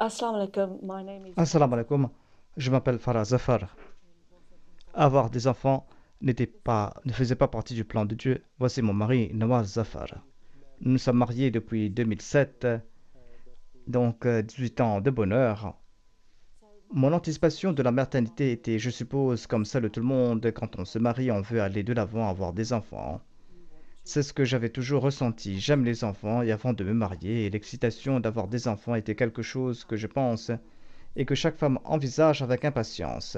Assalamu alaikum. My name is Assalamu Faraz. alaikum, je m'appelle Farah Zafar. Avoir des enfants ne faisait pas partie du plan de Dieu. Voici mon mari, Nawaz Zafar. Nous nous sommes mariés depuis 2007, donc 18 ans de bonheur. Mon anticipation de la maternité était, je suppose, comme celle de tout le monde, quand on se marie, on veut aller de l'avant, avoir des enfants. C'est ce que j'avais toujours ressenti. J'aime les enfants et avant de me marier, et l'excitation d'avoir des enfants était quelque chose que je pense et que chaque femme envisage avec impatience.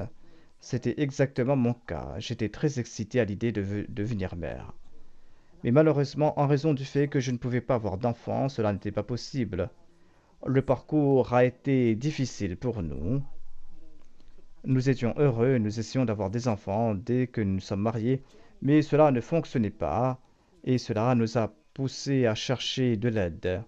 C'était exactement mon cas. J'étais très excité à l'idée de devenir mère. Mais malheureusement, en raison du fait que je ne pouvais pas avoir d'enfants, cela n'était pas possible. Le parcours a été difficile pour nous. Nous étions heureux, nous essayons d'avoir des enfants dès que nous sommes mariés, mais cela ne fonctionnait pas et cela nous a poussés à chercher de l'aide.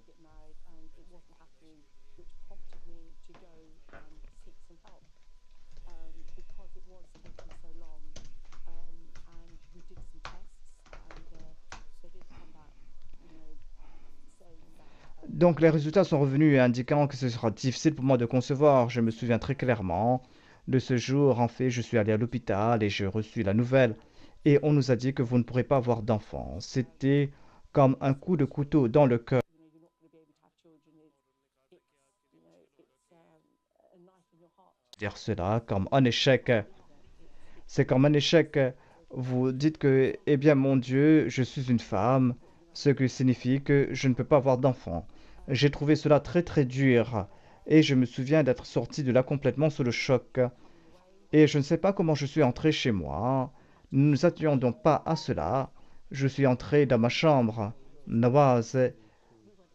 Donc les résultats sont revenus indiquant que ce sera difficile pour moi de concevoir. Je me souviens très clairement de ce jour. En fait, je suis allé à l'hôpital et j'ai reçu la nouvelle. Et on nous a dit que vous ne pourrez pas avoir d'enfant. C'était comme un coup de couteau dans le cœur. Dire cela comme un échec. C'est comme un échec. Vous dites que, eh bien mon Dieu, je suis une femme, ce qui signifie que je ne peux pas avoir d'enfant. J'ai trouvé cela très très dur et je me souviens d'être sorti de là complètement sous le choc. Et je ne sais pas comment je suis entré chez moi. Nous ne nous attendons pas à cela. Je suis entré dans ma chambre. Nawaz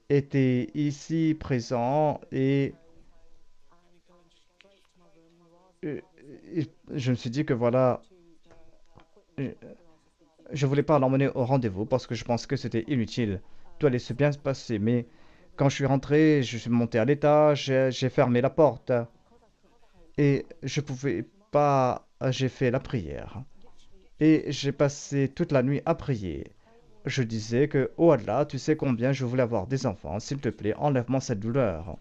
était ici présent et euh, je me suis dit que voilà, euh, je voulais pas l'emmener au rendez-vous parce que je pense que c'était inutile. Tout allait se bien se passer, mais quand je suis rentré, je suis monté à l'étage, j'ai fermé la porte et je pouvais pas. J'ai fait la prière et j'ai passé toute la nuit à prier. Je disais que, oh Allah, tu sais combien je voulais avoir des enfants, s'il te plaît, enlève-moi cette douleur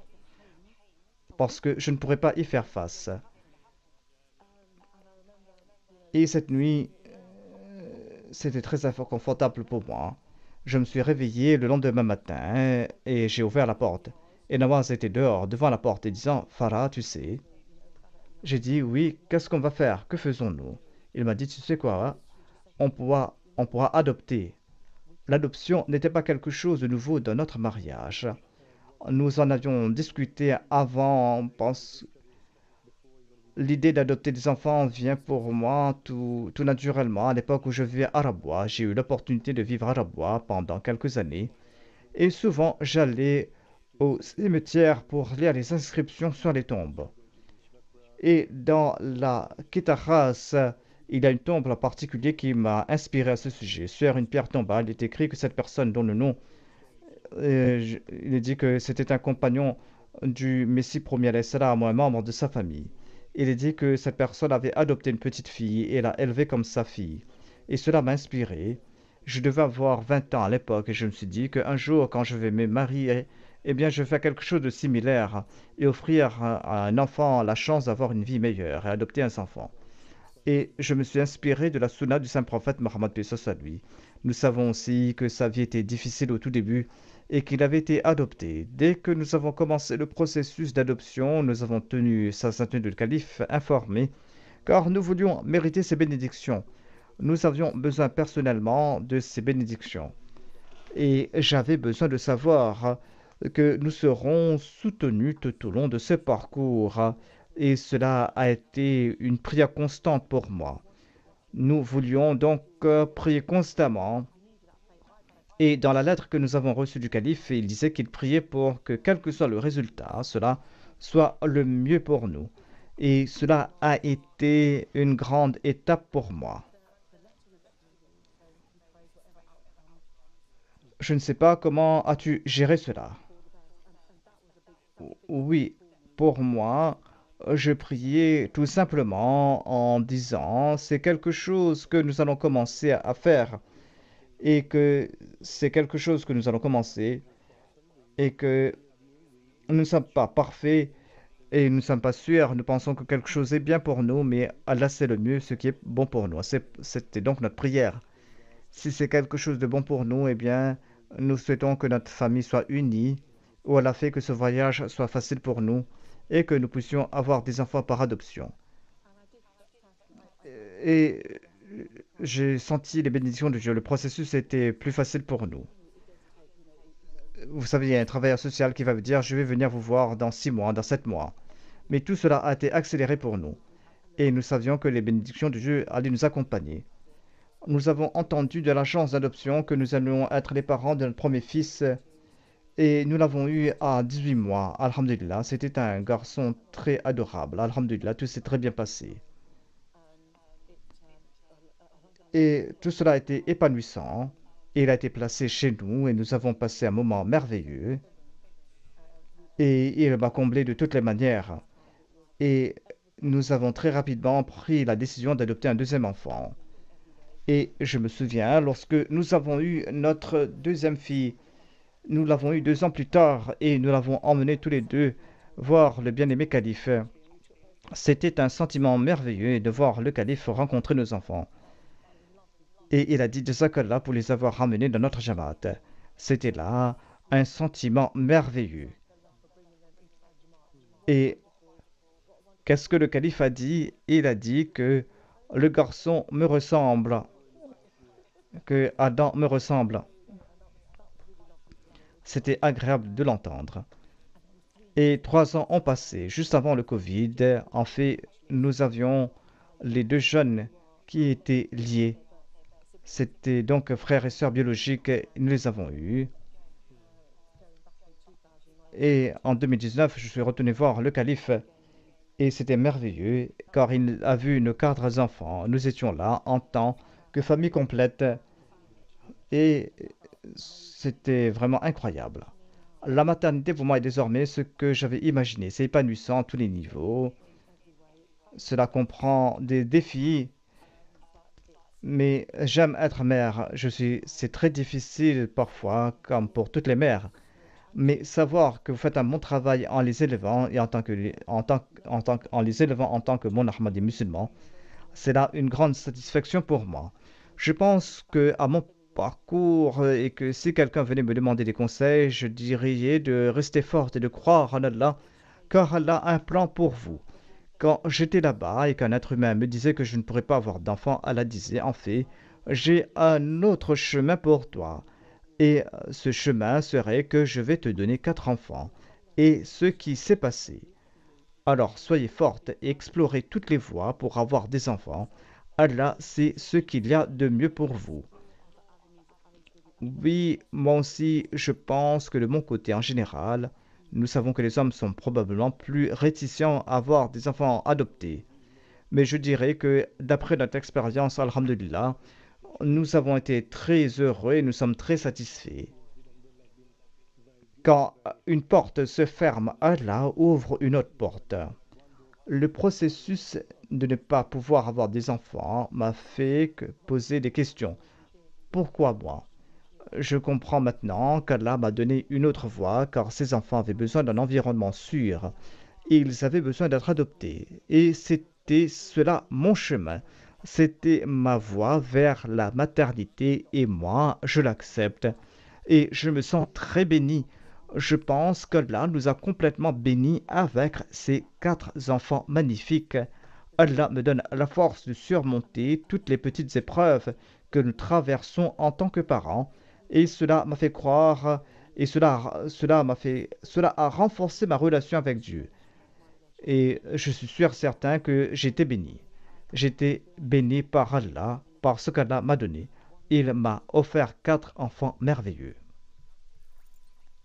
parce que je ne pourrais pas y faire face. Et cette nuit, c'était très inconfortable pour moi. Je me suis réveillé le lendemain matin et j'ai ouvert la porte. Et Nawaz était dehors, devant la porte, et disant, Farah, tu sais. J'ai dit, oui, qu'est-ce qu'on va faire? Que faisons-nous? Il m'a dit, tu sais quoi? On pourra adopter. L'adoption n'était pas quelque chose de nouveau dans notre mariage. Nous en avions discuté avant. L'idée d'adopter des enfants vient pour moi tout naturellement. À l'époque où je vivais à Rabois, j'ai eu l'opportunité de vivre à Rabois pendant quelques années. Et souvent, j'allais au cimetière pour lire les inscriptions sur les tombes. Et dans la Kitaras, il y a une tombe en particulier qui m'a inspiré à ce sujet. Sur une pierre tombale, il est écrit que cette personne dont le nom, il est dit que c'était un compagnon du Messie premier alayhi salam, un membre de sa famille. Il est dit que cette personne avait adopté une petite fille et l'a élevée comme sa fille. Et cela m'a inspiré. Je devais avoir 20 ans à l'époque et je me suis dit qu'un jour, quand je vais me marier, eh bien, je vais faire quelque chose de similaire et offrir à un enfant la chance d'avoir une vie meilleure et adopter un enfant. Et je me suis inspiré de la sunna du saint prophète Mohammed à lui. Nous savons aussi que sa vie était difficile au tout début et qu'il avait été adopté. Dès que nous avons commencé le processus d'adoption, nous avons tenu sa sainteté de calife informé, car nous voulions mériter ses bénédictions. Nous avions besoin personnellement de ces bénédictions. Et j'avais besoin de savoir que nous serons soutenus tout au long de ce parcours. Et cela a été une prière constante pour moi. Nous voulions donc prier constamment. Et dans la lettre que nous avons reçue du calife, il disait qu'il priait pour que, quel que soit le résultat, cela soit le mieux pour nous. Et cela a été une grande étape pour moi. Je ne sais pas comment as-tu géré cela. Oui, pour moi, je priais tout simplement en disant, c'est quelque chose que nous allons commencer à faire et que c'est quelque chose que nous allons commencer et que nous ne sommes pas parfaits Et nous ne sommes pas sûrs, nous pensons que quelque chose est bien pour nous, mais Allah sait le mieux ce qui est bon pour nous. C'était donc notre prière. Si c'est quelque chose de bon pour nous, eh bien, nous souhaitons que notre famille soit unie, ou Allah fait que ce voyage soit facile pour nous et que nous puissions avoir des enfants par adoption. Et j'ai senti les bénédictions de Dieu. Le processus était plus facile pour nous. Vous savez, il y a un travailleur social qui va vous dire, je vais venir vous voir dans 6 mois, dans 7 mois. Mais tout cela a été accéléré pour nous. Et nous savions que les bénédictions de Dieu allaient nous accompagner. Nous avons entendu de l'agence d'adoption que nous allions être les parents de notre premier fils et nous l'avons eu à 18 mois. Alhamdulillah, c'était un garçon très adorable. Alhamdulillah, tout s'est très bien passé. Et tout cela a été épanouissant. Il a été placé chez nous et nous avons passé un moment merveilleux. Et il m'a comblé de toutes les manières. Et nous avons très rapidement pris la décision d'adopter un deuxième enfant. Et je me souviens, lorsque nous avons eu notre deuxième fille, nous l'avons eu 2 ans plus tard et nous l'avons emmené tous les deux voir le bien-aimé calife. C'était un sentiment merveilleux de voir le calife rencontrer nos enfants. Et il a dit Jazakallah pour les avoir ramenés dans notre jamaat. C'était là un sentiment merveilleux. Et qu'est-ce que le calife a dit? Il a dit que le garçon me ressemble, que Adam me ressemble. C'était agréable de l'entendre. Et 3 ans ont passé, juste avant le Covid. En fait, nous avions les 2 jeunes qui étaient liés. C'était donc frères et sœurs biologiques, nous les avons eus. Et en 2019, je suis retourné voir le calife et c'était merveilleux car il a vu nos 4 enfants. Nous étions là en tant que famille complète et c'était vraiment incroyable. La maternité pour moi est désormais ce que j'avais imaginé. C'est épanouissant à tous les niveaux. Cela comprend des défis, mais j'aime être mère. C'est très difficile parfois, comme pour toutes les mères. Mais savoir que vous faites un bon travail en les élevant et en les élevant en tant que mon Ahmadi musulman, c'est là une grande satisfaction pour moi. Je pense que à mon parcours et que si quelqu'un venait me demander des conseils, je dirais de rester forte et de croire en Allah, car Allah a un plan pour vous. Quand j'étais là-bas et qu'un être humain me disait que je ne pourrais pas avoir d'enfant, Allah disait en fait, j'ai un autre chemin pour toi. Et ce chemin serait que je vais te donner 4 enfants. Et ce qui s'est passé. Alors soyez forte et explorez toutes les voies pour avoir des enfants. Allah sait ce qu'il y a de mieux pour vous. Oui, moi aussi, je pense que de mon côté en général, nous savons que les hommes sont probablement plus réticents à avoir des enfants adoptés. Mais je dirais que d'après notre expérience, alhamdulillah, nous avons été très heureux et nous sommes très satisfaits. Quand une porte se ferme, Allah ouvre une autre porte. Le processus de ne pas pouvoir avoir des enfants m'a fait poser des questions. Pourquoi moi? Je comprends maintenant qu'Allah m'a donné une autre voie car ces enfants avaient besoin d'un environnement sûr. Ils avaient besoin d'être adoptés. Et c'était cela mon chemin. C'était ma voie vers la maternité et moi, je l'accepte. Et je me sens très béni. Je pense qu'Allah nous a complètement bénis avec ces 4 enfants magnifiques. Allah me donne la force de surmonter toutes les petites épreuves que nous traversons en tant que parents. Et cela m'a fait croire, et cela a renforcé ma relation avec Dieu. Et je suis sûr certain que j'étais béni. J'étais béni par Allah, par ce qu'Allah m'a donné. Il m'a offert 4 enfants merveilleux.